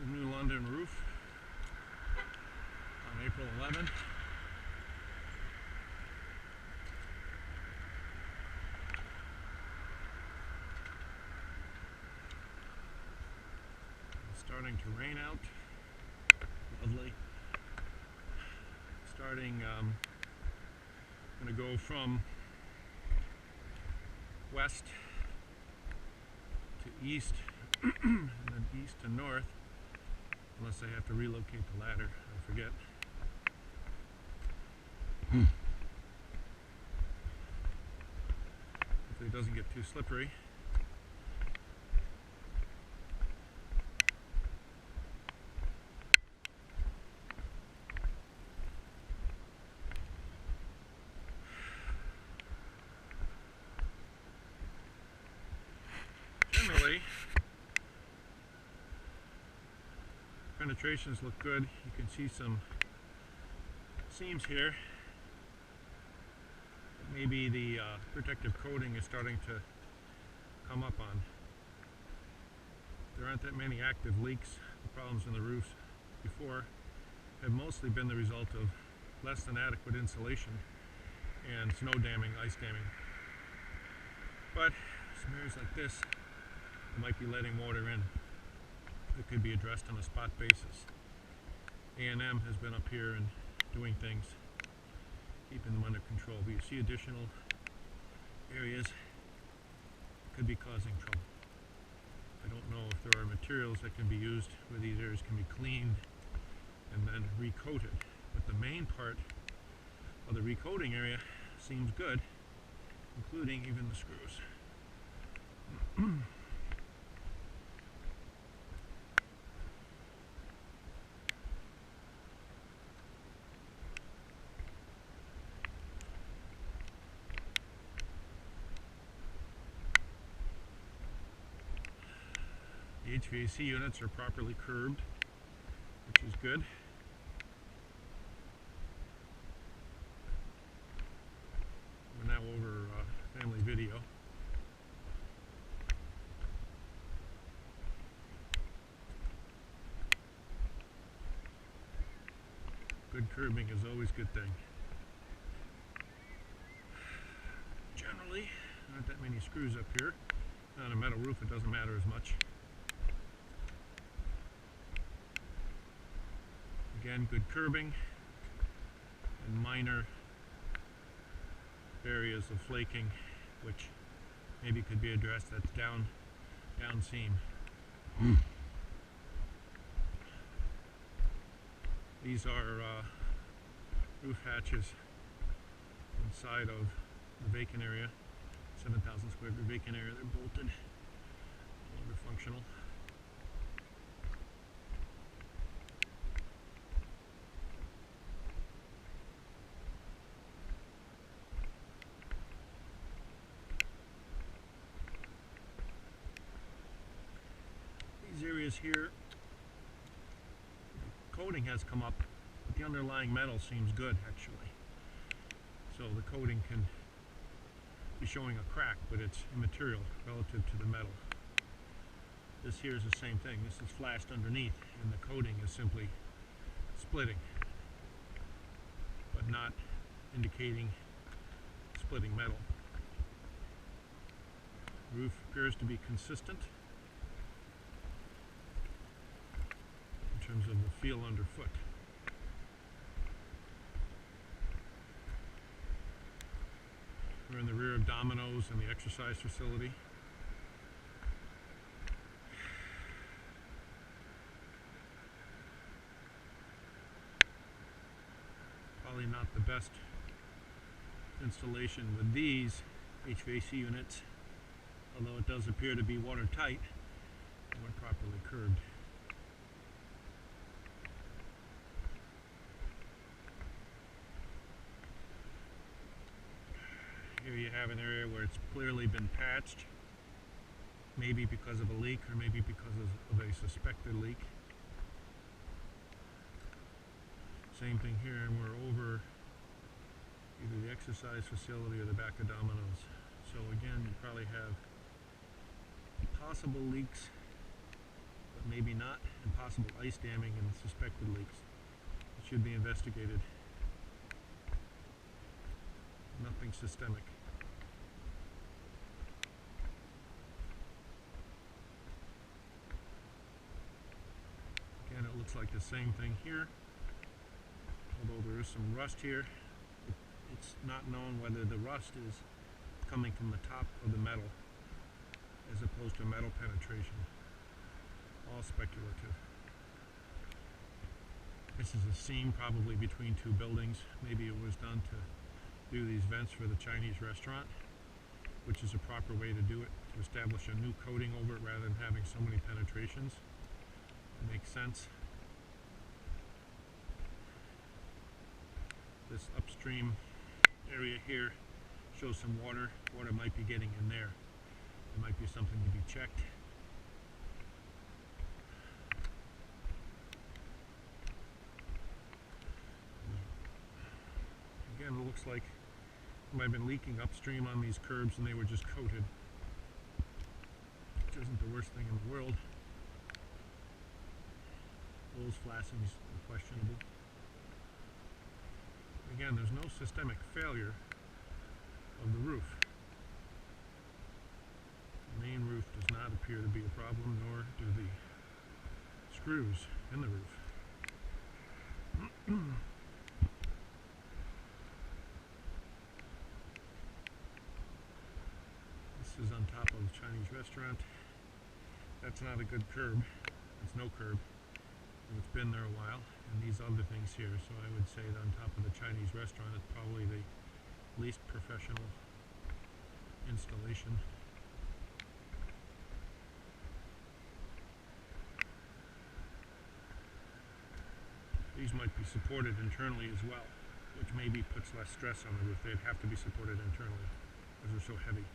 is New London roof on April 11th. It's starting to rain out. Lovely. I'm going to go from west to east and then east to north, unless I have to relocate the ladder. I forget. Hopefully it doesn't get too slippery. Generally, penetrations look good. You can see some seams here. Maybe the protective coating is starting to come up on. There aren't that many active leaks. The problems in the roofs before have mostly been the result of less than adequate insulation and snow damming, ice damming. But some areas like this might be letting water in. It could be addressed on a spot basis. A&M has been up here and doing things, keeping them under control. But you see additional areas that could be causing trouble. I don't know if there are materials that can be used where these areas can be cleaned and then recoated. But the main part of the recoating area seems good, including even the screws. The HVAC units are properly curbed, which is good. We're now over family video. Good curbing is always a good thing. Generally, not that many screws up here. On a metal roof, it doesn't matter as much. Again, good curbing and minor areas of flaking, which maybe could be addressed. That's down seam. These are roof hatches inside of the vacant area, 7,000 square foot vacant area. They're bolted, no longer functional. These areas here, coating has come up, but the underlying metal seems good actually. So the coating can be showing a crack, but it's immaterial relative to the metal. This here is the same thing. This is flashed underneath, and the coating is simply splitting, but not indicating splitting metal. The roof appears to be consistent in terms of the feel underfoot. We're in the rear of Domino's and the exercise facility. Probably not the best installation with these HVAC units, although it does appear to be watertight and when properly curbed. Here you have an area where it's clearly been patched, maybe because of a leak or maybe because of a suspected leak. Same thing here, and we're over either the exercise facility or the back of Domino's. So again, you probably have possible leaks, but maybe not, and possible ice damming and suspected leaks. It should be investigated. Nothing systemic. Again, it looks like the same thing here, although there is some rust here. It's not known whether the rust is coming from the top of the metal as opposed to metal penetration. All speculative. This is a seam probably between two buildings. Maybe it was done to do these vents for the Chinese restaurant, which is a proper way to do it, to establish a new coating over it rather than having so many penetrations. It makes sense. This upstream area here shows some water. Water might be getting in there. It might be something to be checked. Again, it looks like it might have been leaking upstream on these curbs and they were just coated, which isn't the worst thing in the world. Those flashings are questionable. Again, there's no systemic failure of the roof. The main roof does not appear to be a problem, nor do the screws in the roof. This is on top of the Chinese restaurant. That's not a good curb. It's no curb. And it's been there a while. And these other things here. So I would say that on top of the Chinese restaurant, it's probably the least professional installation. These might be supported internally as well, which maybe puts less stress on the roof. They'd have to be supported internally because they're so heavy.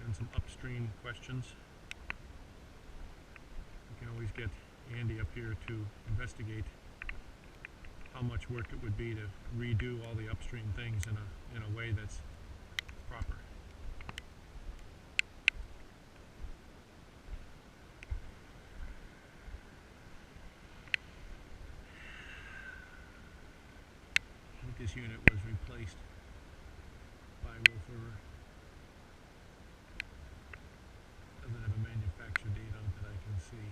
And some upstream questions. You can always get Andy up here to investigate how much work it would be to redo all the upstream things in a way that's proper. I think this unit was replaced by GOPR. Doesn't have a manufacture date on it that I can see.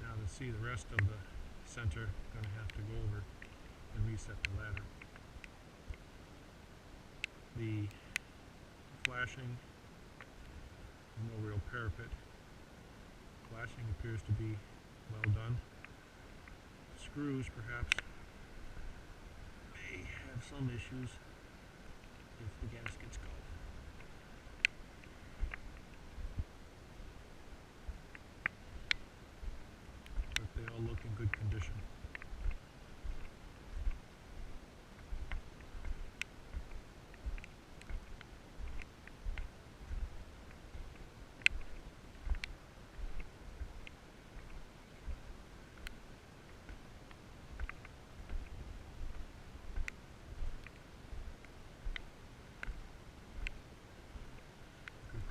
Now to see the rest of the center, I'm going to have to go over and reset the ladder. The flashing, no real parapet. Flashing appears to be well done. Screws perhaps may have some issues if the gaskets go. But they all look in good condition.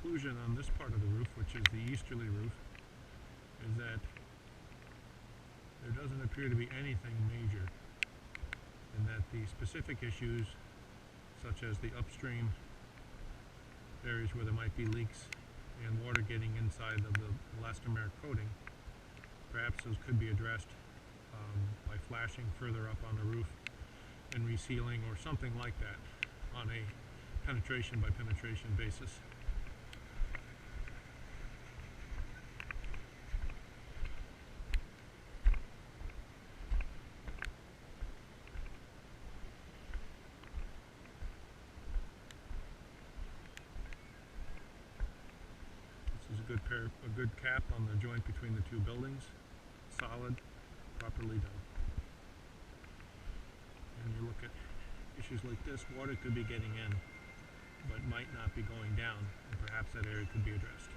Conclusion on this part of the roof, which is the easterly roof, is that there doesn't appear to be anything major, and that the specific issues, such as the upstream areas where there might be leaks and water getting inside of the elastomeric coating, perhaps those could be addressed by flashing further up on the roof and resealing or something like that on a penetration by penetration basis. This is a good cap on the joint between the two buildings, solid, properly done. And you look at issues like this, water could be getting in, but might not be going down, and perhaps that area could be addressed.